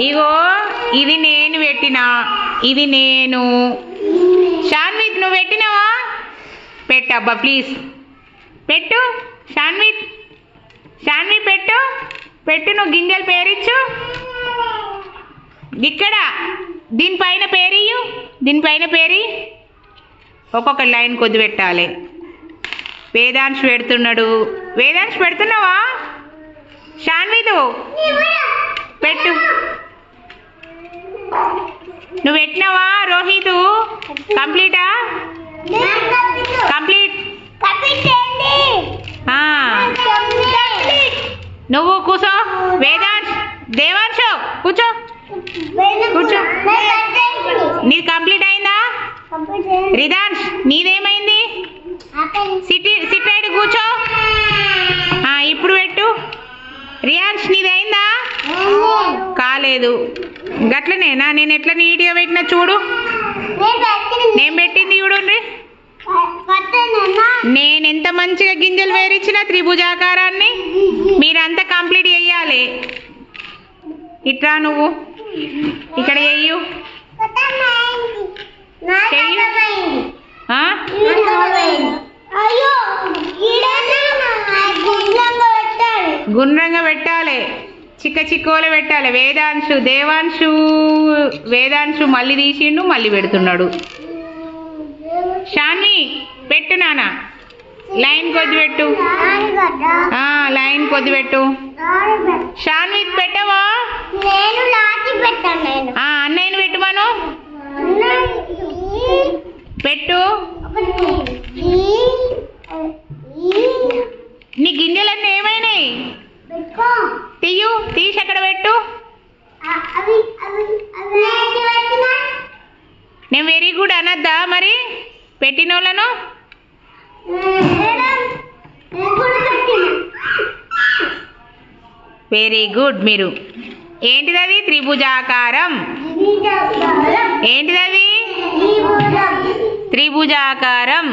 ఇగో ఇది నేను పెట్టినా, ఇది నేను. షాన్విత్ నువ్వు పెట్టినావా? పెట్టబ్బా ప్లీజ్, పెట్టు షాన్విత్. షాన్వి పెట్టు, పెట్టు. నువ్వు గింజలు పేరిచ్చు. ఇక్కడ దీనిపైన పేరియు, దీనిపైన పేరి. ఒక్కొక్క లైన్ కొద్ది పెట్టాలి. వేదాంశ్ పెడుతున్నాడు. వేదాంశ్ పెడుతున్నావా? షాన్విదు పెట్టు. నువ్వు పెట్టినావా రోహితు? కంప్లీటా? కంప్లీట్. నువ్వు కూర్చో. వేదాంశ్, దేవాంశు కూర్చో, కూర్చో. నీది కంప్లీట్ అయిందా? రిదాంశ్ నీదేమైంది? సిట్ కూర్చో. ఇప్పుడు పెట్టు. రియాన్ష్ నీది అయిందా? కాలేదు. గట్లనేనా? నేను ఎట్లా నీట్గా పెట్టినా చూడు. నేను పెట్టింది చూడండి. నేను ఎంత మంచిగా గింజలు వేరిచ్చిన త్రిభుజాకారాన్ని. మీరంతా కంప్లీట్ చేయాలి. ఇట్రా నువ్వు ఇక్కడ చెయ్యు. గుండ్రంగా పెట్టాలి, చిక్క చిక్కోలే పెట్టాలి. వేదాంశు, దేవాంశు, వేదాంశు మళ్ళీ తీసిండు, మళ్ళీ పెడుతున్నాడు. షాన్వి పెట్టు నాన్న. లైన్ కొద్ది పెట్టు. లైన్ కొద్ది పెట్టు. షాన్వి పెట్టవా? అన్నయ్యను పెట్టుమాను. పెట్టు. నీ గింజలన్నీ ఏమైనాయి? తీయు, తీసి అక్కడ పెట్టు. నేను వెరీ గుడ్ అనద్దా మరి పెట్టిన వాళ్ళను? Very good. మీరు ఏంటిదది? త్రిభుజాకారం. ఏంటిదది? త్రిభుజాకారం.